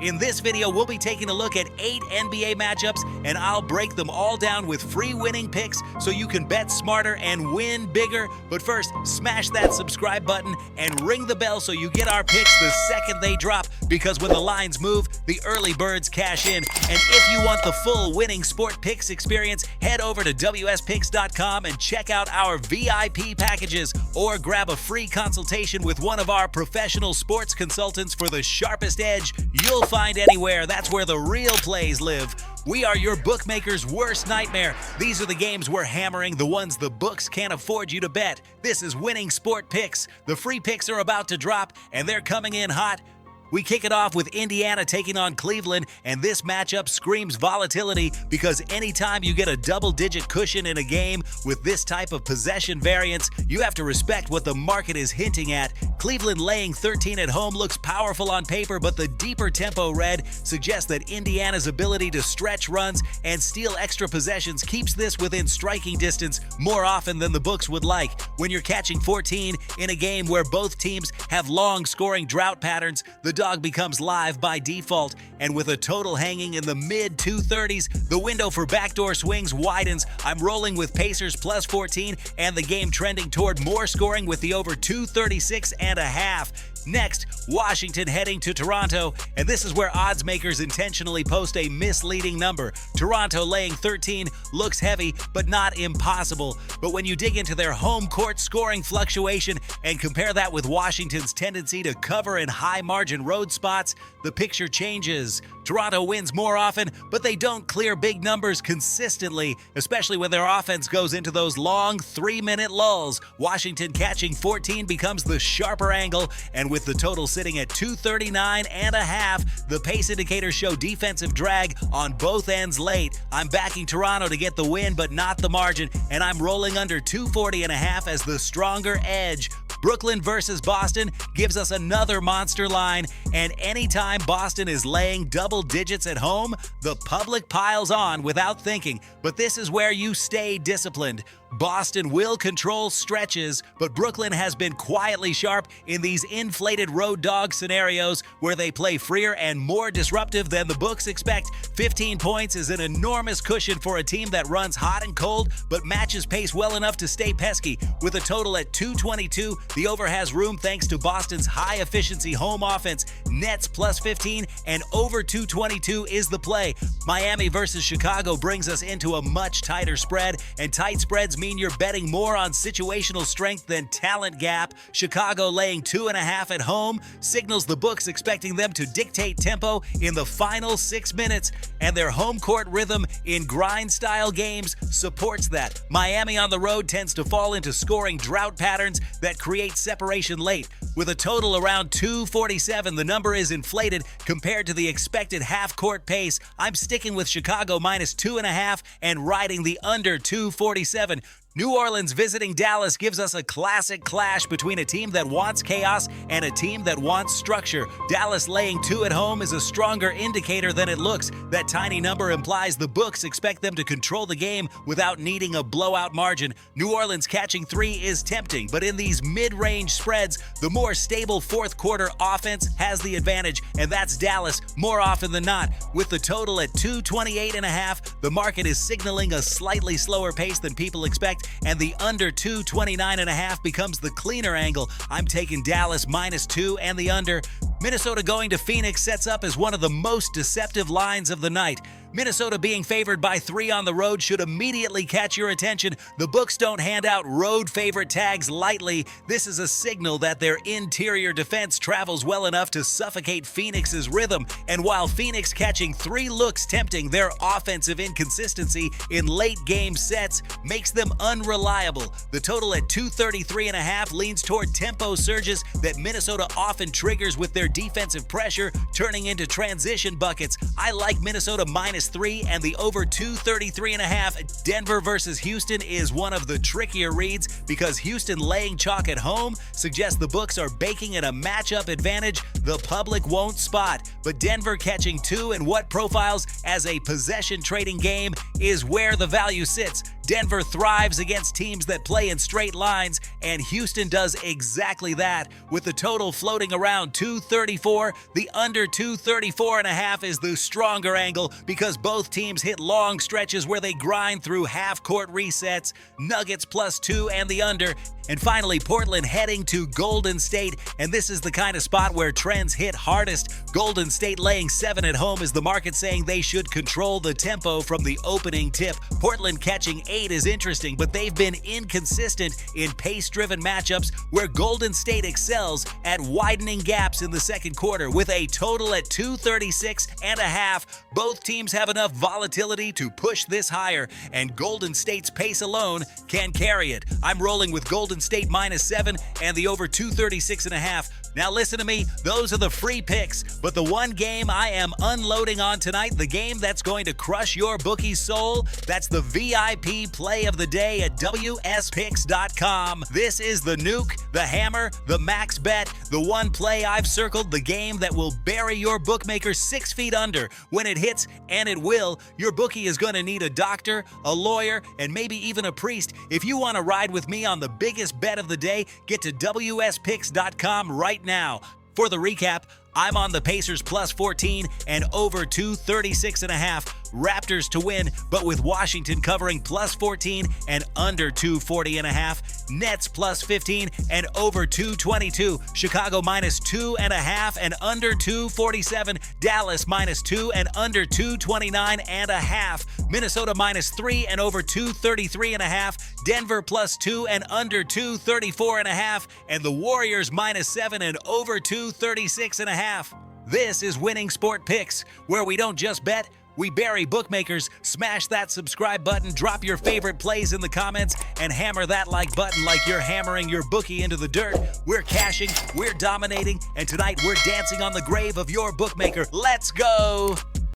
In this video, we'll be taking a look at 8 NBA matchups, and I'll break them all down with free winning picks so you can bet smarter and win bigger. But first, smash that subscribe button and ring the bell so you get our picks the second they drop, because when the lines move, the early birds cash in. And if you want the full winning sport picks experience, head over to wspicks.com and check out our VIP packages, or grab a free consultation with one of our professional sports consultants for the sharpest edge you'll find anywhere. That's where the real plays live. We are your bookmaker's worst nightmare. These are the games we're hammering, the ones the books can't afford you to bet. This is Winning Sport Picks. The free picks are about to drop, and they're coming in hot. We kick it off with Indiana taking on Cleveland, and this matchup screams volatility because anytime you get a double-digit cushion in a game with this type of possession variance, you have to respect what the market is hinting at. Cleveland laying 13 at home looks powerful on paper, but the deeper tempo read suggests that Indiana's ability to stretch runs and steal extra possessions keeps this within striking distance more often than the books would like. When you're catching 14 in a game where both teams have long scoring drought patterns, the dog becomes live by default, and with a total hanging in the mid-230s, the window for backdoor swings widens. I'm rolling with Pacers plus 14 and the game trending toward more scoring with the over 236.5. Next, Washington heading to Toronto, and this is where odds makers intentionally post a misleading number. Toronto laying 13 looks heavy, but not impossible. But when you dig into their home court scoring fluctuation and compare that with Washington's tendency to cover in high-margin road spots, the picture changes. Toronto wins more often, but they don't clear big numbers consistently, especially when their offense goes into those long 3-minute lulls. Washington catching 14 becomes the sharper angle, and with the total sitting at 239.5, the pace indicators show defensive drag on both ends late. I'm backing Toronto to get the win, but not the margin, and I'm rolling under 240.5 as the stronger edge. Brooklyn versus Boston gives us another monster line, and anytime Boston is laying double digits at home, the public piles on without thinking. But this is where you stay disciplined. Boston will control stretches, but Brooklyn has been quietly sharp in these inflated road dog scenarios where they play freer and more disruptive than the books expect. 15 points is an enormous cushion for a team that runs hot and cold but matches pace well enough to stay pesky. With a total at 222, the over has room thanks to Boston's high-efficiency home offense. Nets plus 15 and over 222 is the play. Miami versus Chicago brings us into a much tighter spread, and tight spreads mean you're betting more on situational strength than talent gap. Chicago laying 2.5 at home signals the books expecting them to dictate tempo in the final 6 minutes, and their home court rhythm in grind-style games supports that. Miami on the road tends to fall into scoring drought patterns that create separation late. With a total around 247, the number is inflated compared to the expected half-court pace. I'm sticking with Chicago minus 2.5 and riding the under 247. New Orleans visiting Dallas gives us a classic clash between a team that wants chaos and a team that wants structure. Dallas laying 2 at home is a stronger indicator than it looks. That tiny number implies the books expect them to control the game without needing a blowout margin. New Orleans catching 3 is tempting, but in these mid-range spreads, the more stable fourth quarter offense has the advantage, and that's Dallas more often than not. With the total at 228.5, the market is signaling a slightly slower pace than people expect, and the under 229.5 becomes the cleaner angle. I'm taking Dallas minus 2 and the under. Minnesota going to Phoenix sets up as one of the most deceptive lines of the night. Minnesota being favored by 3 on the road should immediately catch your attention. The books don't hand out road favorite tags lightly. This is a signal that their interior defense travels well enough to suffocate Phoenix's rhythm. And while Phoenix catching 3 looks tempting, their offensive inconsistency in late game sets makes them unreliable. The total at 233.5 leans toward tempo surges that Minnesota often triggers with their defensive pressure, turning into transition buckets. I like Minnesota minus 3 and the over 233.5. Denver versus Houston is one of the trickier reads because Houston laying chalk at home suggests the books are baking in a matchup advantage the public won't spot. But Denver catching 2 in what profiles as a possession trading game is where the value sits. Denver thrives against teams that play in straight lines, and Houston does exactly that. With the total floating around 234, the under 234.5 is the stronger angle because both teams hit long stretches where they grind through half-court resets. Nuggets +2 and the under. And finally, Portland heading to Golden State, and this is the kind of spot where trends hit hardest. Golden State laying 7 at home is the market saying they should control the tempo from the opening tip. Portland catching 8 is interesting, but they've been inconsistent in pace-driven matchups where Golden State excels at widening gaps in the second quarter with a total at 236.5. Both teams have enough volatility to push this higher, and Golden State's pace alone can carry it. I'm rolling with Golden State -7 and the over 236.5. Now listen to me, those are the free picks, but the one game I am unloading on tonight, the game that's going to crush your bookie's soul, that's the VIP play of the day at WSPicks.com. This is the nuke, the hammer, the max bet, the one play I've circled, the game that will bury your bookmaker 6 feet under. When it hits, and it will, your bookie is going to need a doctor, a lawyer, and maybe even a priest. If you want to ride with me on the biggest bet of the day, get to WSPicks.com right now. For the recap, I'm on the Pacers +14 and over 236.5. Raptors to win, but with Washington covering +14 and under 240.5. Nets +15 and over 222. Chicago -2.5 and under 247. Dallas -2 and under 229.5. Minnesota -3 and over 233.5. Denver +2 and under 234.5. And the Warriors -7 and over 236.5. This is Winning Sport Picks, where we don't just bet, we bury bookmakers. Smash that subscribe button, drop your favorite plays in the comments, and hammer that like button like you're hammering your bookie into the dirt. We're cashing, we're dominating, and tonight we're dancing on the grave of your bookmaker. Let's go!